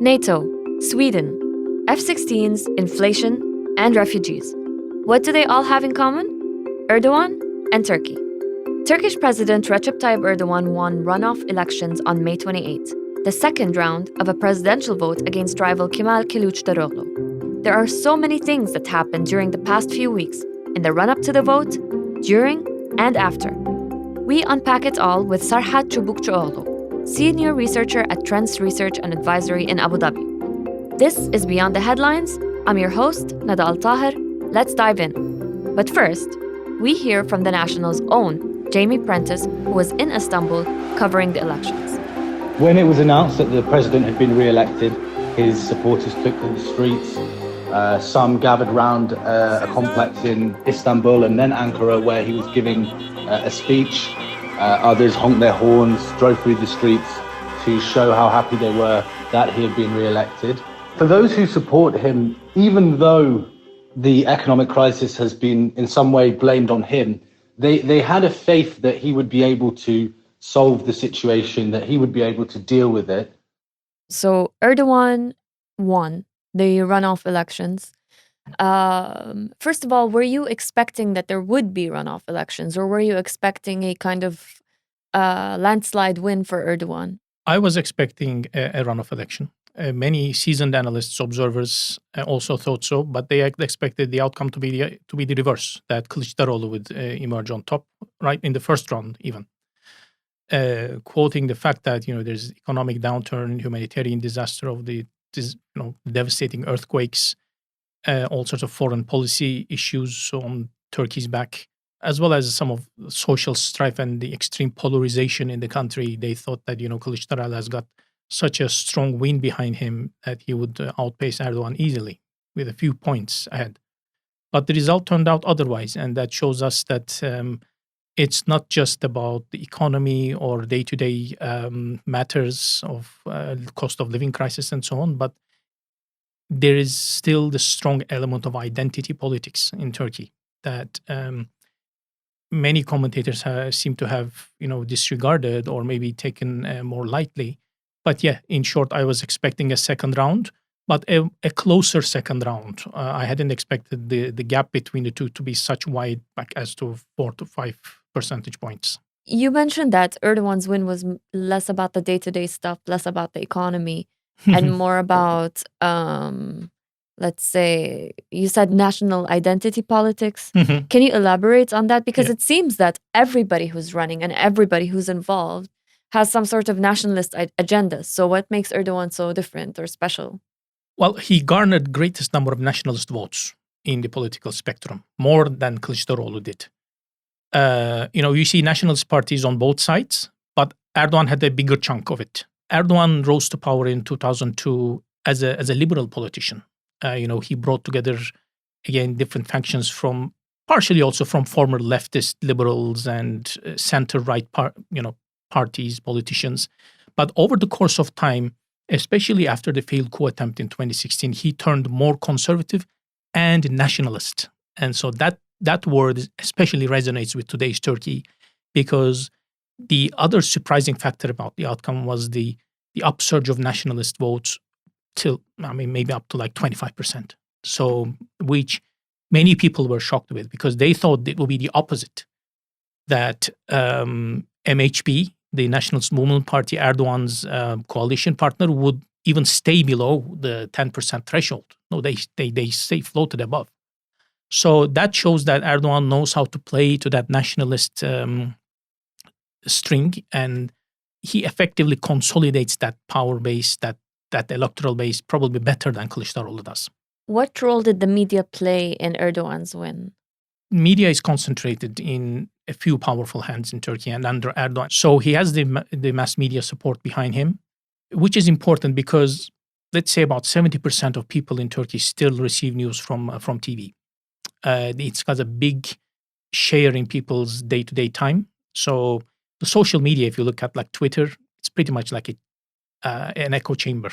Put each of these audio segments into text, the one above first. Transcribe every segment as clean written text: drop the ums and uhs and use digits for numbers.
NATO, Sweden, F-16s, inflation, and refugees. What do they all have in common? Erdogan and Turkey. Turkish President Recep Tayyip Erdogan won runoff elections on May 28, the second round of a presidential vote against rival Kemal Kilicdaroglu. There are so many things that happened during the past few weeks, in the run-up to the vote, during, and after. We unpack it all with Sarhat Çubukçuoğlu, senior researcher at Trends Research and Advisory in Abu Dhabi. This is Beyond the Headlines. I'm your host, Nada AlTaher. Let's dive in. But first, we hear from the National's own Jamie Prentice, who was in Istanbul covering the elections. When it was announced that the president had been re-elected, his supporters took to the streets. Some gathered round a complex in Istanbul and then Ankara, where he was giving a speech. Others honked their horns, drove through the streets to show how happy they were that he had been re-elected. For those who support him, even though the economic crisis has been in some way blamed on him, they had a faith that he would be able to solve the situation, that he would be able to deal with it. So Erdogan won the runoff elections. First of all, were you expecting that there would be runoff elections, or were you expecting a kind of landslide win for Erdogan? I was expecting a runoff election. Many seasoned analysts, observers also thought so, but they expected the outcome to be the reverse, that Kılıçdaroğlu would emerge on top, right in the first round even. Quoting the fact that there's economic downturn, humanitarian disaster of the devastating earthquakes, all sorts of foreign policy issues on Turkey's back, as well as some of social strife and the extreme polarization in the country. They thought that Kılıçdaroğlu has got such a strong wind behind him that he would outpace Erdogan easily with a few points ahead. But the result turned out otherwise, and that shows us that it's not just about the economy or day-to-day matters of cost of living crisis and so on, but there is still the strong element of identity politics in Turkey that many commentators seem to have disregarded or maybe taken more lightly. But yeah, in short, I was expecting a second round, but a closer second round. I hadn't expected the gap between the two to be such wide, like as to 4 to 5 percentage points. You mentioned that Erdogan's win was less about the day-to-day stuff, less about the economy, and more about, let's say, you said national identity politics. Mhm. Can you elaborate on that? Because Yeah. it seems that everybody who's running and everybody who's involved has some sort of nationalist agenda. So what makes Erdogan so different or special? Well, he garnered greatest number of nationalist votes in the political spectrum, more than Kılıçdaroğlu did. You see nationalist parties on both sides, but Erdogan had a bigger chunk of it. Erdogan rose to power in 2002 as a liberal politician. He brought together, again, different factions from, partially also from former leftist liberals and center-right parties, politicians. But over the course of time, especially after the failed coup attempt in 2016, he turned more conservative and nationalist. And so that word especially resonates with today's Turkey, because the other surprising factor about the outcome was the upsurge of nationalist votes till, maybe up to like 25%. So, which many people were shocked with, because they thought it would be the opposite, that MHP, the Nationalist Movement Party, Erdogan's coalition partner, would even stay below the 10% threshold. No, they stay floated above. So that shows that Erdogan knows how to play to that nationalist string, and he effectively consolidates that power base, that electoral base, probably better than Kılıçdaroğlu does. What role did the media play in Erdogan's win? Media is concentrated in a few powerful hands in Turkey and under Erdogan. So he has the mass media support behind him, which is important because, let's say, about 70% of people in Turkey still receive news from TV. It's got a big share in people's day-to-day time. So the social media, if you look at like Twitter, it's pretty much like an echo chamber.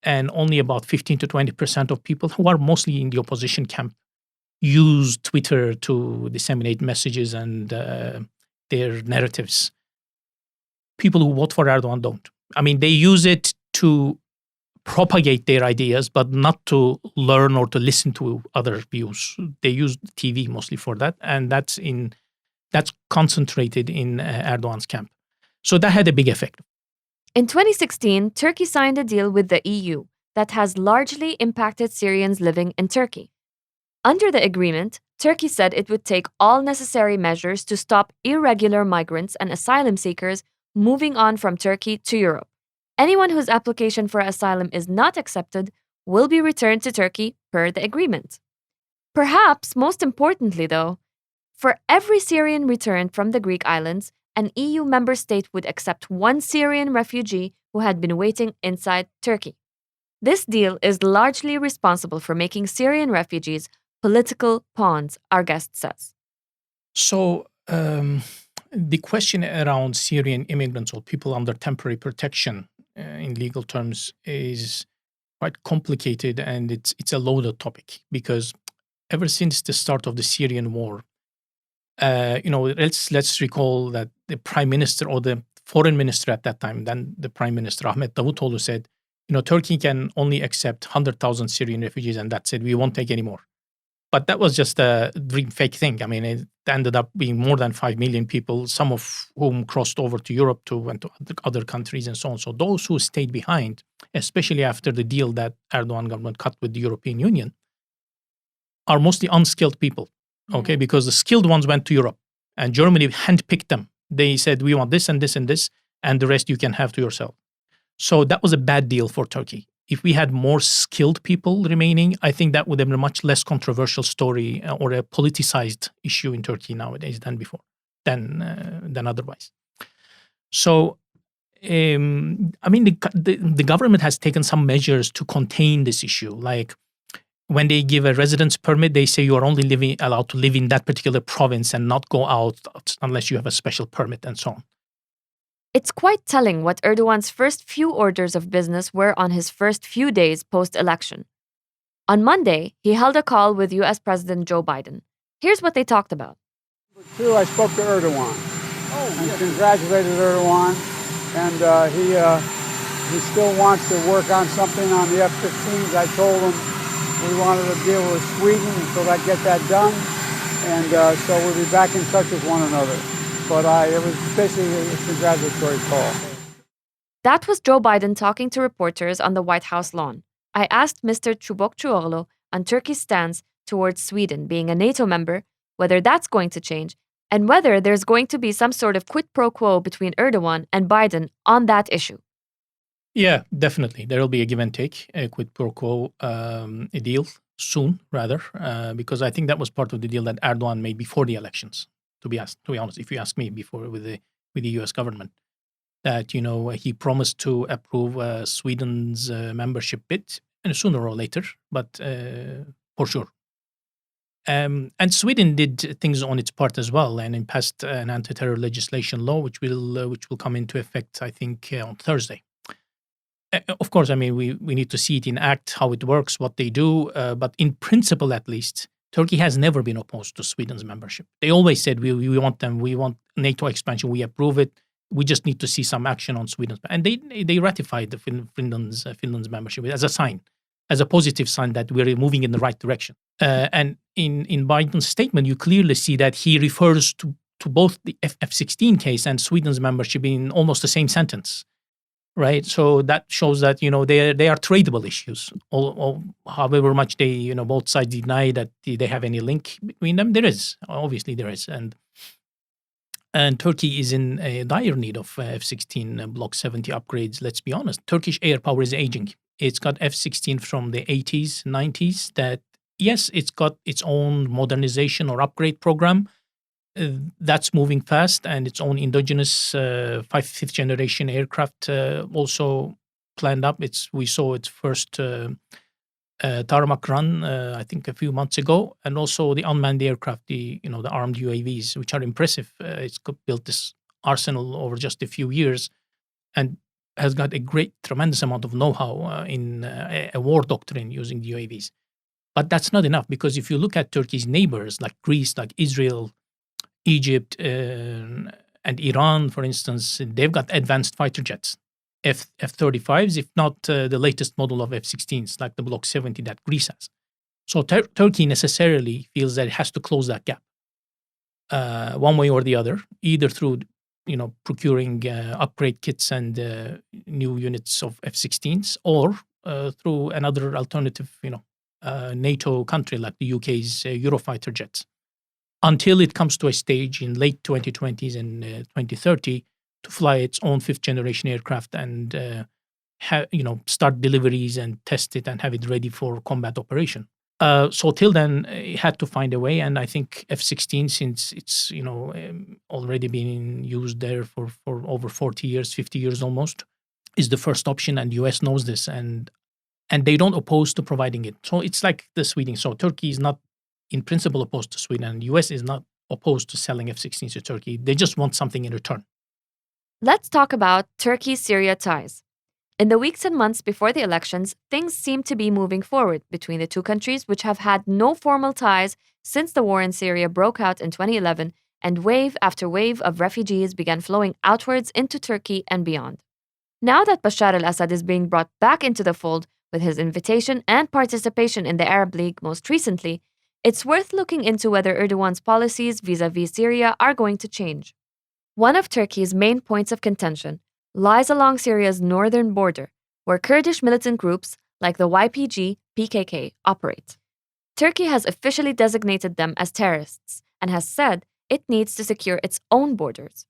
And only about 15 to 20% of people who are mostly in the opposition camp use Twitter to disseminate messages and their narratives. People who vote for Erdogan don't. They use it to propagate their ideas, but not to learn or to listen to other views. They use TV mostly for that, and that's concentrated in Erdogan's camp. So that had a big effect. In 2016, Turkey signed a deal with the EU that has largely impacted Syrians living in Turkey. Under the agreement, Turkey said it would take all necessary measures to stop irregular migrants and asylum seekers moving on from Turkey to Europe. Anyone whose application for asylum is not accepted will be returned to Turkey per the agreement. Perhaps most importantly, though, for every Syrian returned from the Greek islands, an EU member state would accept one Syrian refugee who had been waiting inside Turkey. This deal is largely responsible for making Syrian refugees political pawns, our guest says. So the question around Syrian immigrants or people under temporary protection in legal terms is quite complicated, and it's a loaded topic because ever since the start of the Syrian war, let's recall that the prime minister or the foreign minister at that time, then the prime minister Ahmet Davutoğlu said, Turkey can only accept 100,000 Syrian refugees, and that's it. We won't take any more. But that was just a dream fake thing. I mean, it ended up being more than 5 million people, some of whom crossed over to Europe went to other countries and so on. So those who stayed behind, especially after the deal that Erdogan government cut with the European Union, are mostly unskilled people, okay? Because the skilled ones went to Europe and Germany handpicked them. They said, we want this and this and this, and the rest you can have to yourself. So that was a bad deal for Turkey. If we had more skilled people remaining, I think that would have been a much less controversial story or a politicized issue in Turkey nowadays than before, than otherwise. So, the government has taken some measures to contain this issue. Like when they give a residence permit, they say you are only allowed to live in that particular province and not go out unless you have a special permit and so on. It's quite telling what Erdogan's first few orders of business were on his first few days post-election. On Monday, he held a call with U.S. President Joe Biden. Here's what they talked about. Two, I spoke to Erdogan and congratulated Erdogan, and he still wants to work on something on the F-15s. I told him we wanted to deal with Sweden until I get that done, and so we'll be back in touch with one another. But it was basically a congratulatory call. That was Joe Biden talking to reporters on the White House lawn. I asked Mr. Çubukçuoğlu on Turkey's stance towards Sweden being a NATO member, whether that's going to change, and whether there's going to be some sort of quid pro quo between Erdogan and Biden on that issue. Yeah, definitely. There will be a give and take, a quid pro quo, a deal soon, rather, because I think that was part of the deal that Erdogan made before the elections. To be honest, if you ask me, before with the U.S. government, that he promised to approve Sweden's membership bid, and sooner or later, but for sure. And Sweden did things on its part as well, and it passed an anti-terror legislation law, which will come into effect, I think, on Thursday. Of course, I mean we need to see it in act, how it works, what they do, but in principle, at least. Turkey has never been opposed to Sweden's membership. They always said, we want them, we want NATO expansion, we approve it. We just need to see some action on Sweden's. And they ratified the Finland's membership as a sign, as a positive sign that we're moving in the right direction. And in Biden's statement, you clearly see that he refers to both the F-16 case and Sweden's membership in almost the same sentence. Right, so that shows that they are tradable issues. However much they both sides deny that they have any link between them, there is and Turkey is in a dire need of F-16 Block 70 upgrades. Let's be honest, Turkish air power is aging. It's got F-16 from the 80s, 90s. That yes, it's got its own modernization or upgrade program. That's moving fast, and its own indigenous fifth generation aircraft also planned up. We saw its first tarmac run, I think, a few months ago, and also the unmanned aircraft, the armed UAVs, which are impressive. It's built this arsenal over just a few years, and has got a tremendous amount of know-how in a war doctrine using the UAVs. But that's not enough, because if you look at Turkey's neighbors, like Greece, like Israel, Egypt, and Iran, for instance, they've got advanced fighter jets. F-35s, if not the latest model of F-16s, like the Block 70 that Greece has. So Turkey necessarily feels that it has to close that gap one way or the other, either through procuring upgrade kits and new units of F-16s, or through another alternative, NATO country like the UK's Eurofighter jets, until it comes to a stage in late 2020s and 2030 to fly its own fifth-generation aircraft and start deliveries and test it and have it ready for combat operation. So till then, it had to find a way, and I think F-16, since it's already been used there for over 40 years, 50 years almost, is the first option, and US knows this, and they don't oppose to providing it. So it's like the Sweden. So Turkey is not in principle opposed to Sweden, and US is not opposed to selling F-16s to Turkey. They just want something in return. Let's talk about Turkey-Syria ties. In the weeks and months before the elections, things seem to be moving forward between the two countries, which have had no formal ties since the war in Syria broke out in 2011 and wave after wave of refugees began flowing outwards into Turkey and beyond. Now that Bashar al-Assad is being brought back into the fold with his invitation and participation in the Arab League most recently, it's worth looking into whether Erdogan's policies vis-à-vis Syria are going to change. One of Turkey's main points of contention lies along Syria's northern border, where Kurdish militant groups like the YPG, PKK operate. Turkey has officially designated them as terrorists and has said it needs to secure its own borders.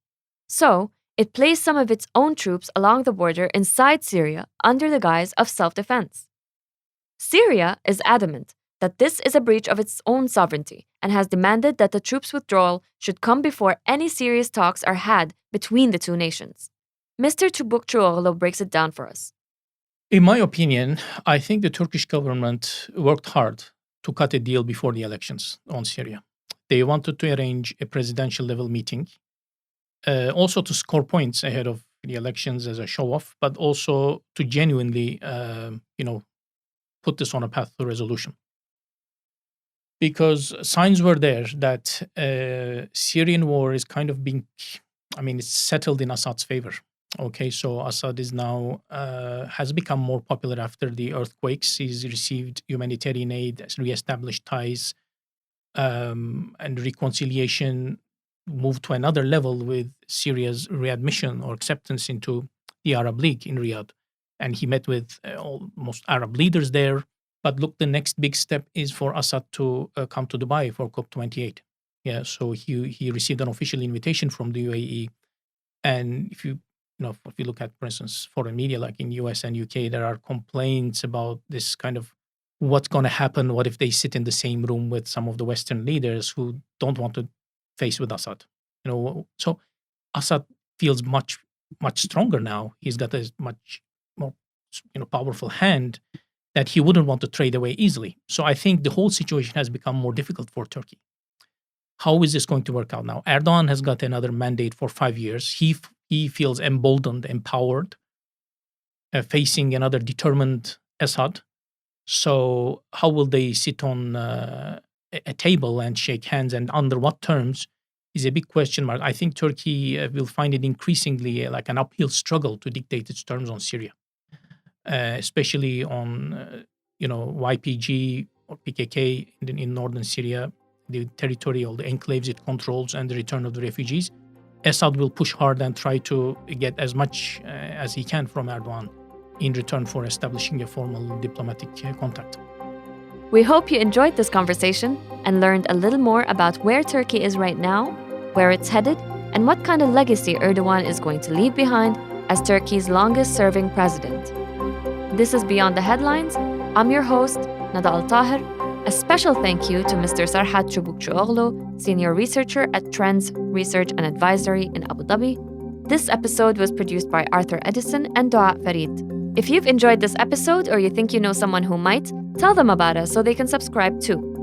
So, it placed some of its own troops along the border inside Syria under the guise of self-defense. Syria is adamant that this is a breach of its own sovereignty and has demanded that the troops' withdrawal should come before any serious talks are had between the two nations. Mr. Çubukçuoğlu breaks it down for us. In my opinion, I think the Turkish government worked hard to cut a deal before the elections on Syria. They wanted to arrange a presidential level meeting, also to score points ahead of the elections as a show-off, but also to genuinely, put this on a path to resolution. Because signs were there that Syrian war is kind of it's settled in Assad's favor. Okay, so Assad is now has become more popular after the earthquakes. He's received humanitarian aid, has reestablished ties, and reconciliation moved to another level with Syria's readmission or acceptance into the Arab League in Riyadh. And he met with almost Arab leaders there. But look, the next big step is for Assad to come to Dubai for COP28. Yeah, so he received an official invitation from the UAE. And if you look at, for instance, foreign media like in US and UK, there are complaints about this kind of what's going to happen. What if they sit in the same room with some of the Western leaders who don't want to face with Assad? So Assad feels much, much stronger now. He's got a much more, powerful hand that he wouldn't want to trade away easily. So I think the whole situation has become more difficult for Turkey. How is this going to work out now? Erdogan has got another mandate for 5 years. He feels emboldened, empowered, facing another determined Assad. So how will they sit on a table and shake hands, and under what terms is a big question mark. I think Turkey will find it increasingly like an uphill struggle to dictate its terms on Syria, especially on YPG or PKK in northern Syria, the territory, all the enclaves it controls, and the return of the refugees. Assad will push hard and try to get as much as he can from Erdogan in return for establishing a formal diplomatic contact. We hope you enjoyed this conversation and learned a little more about where Turkey is right now, where it's headed, and what kind of legacy Erdogan is going to leave behind as Turkey's longest-serving president. This is Beyond the Headlines. I'm your host, Nada AlTaher. A special thank you to Mr. Serhat Çubukçuoğlu, Senior Researcher at Trends Research and Advisory in Abu Dhabi. This episode was produced by Arthur Edison and Dua Farid. If you've enjoyed this episode or you think you know someone who might, tell them about us so they can subscribe too.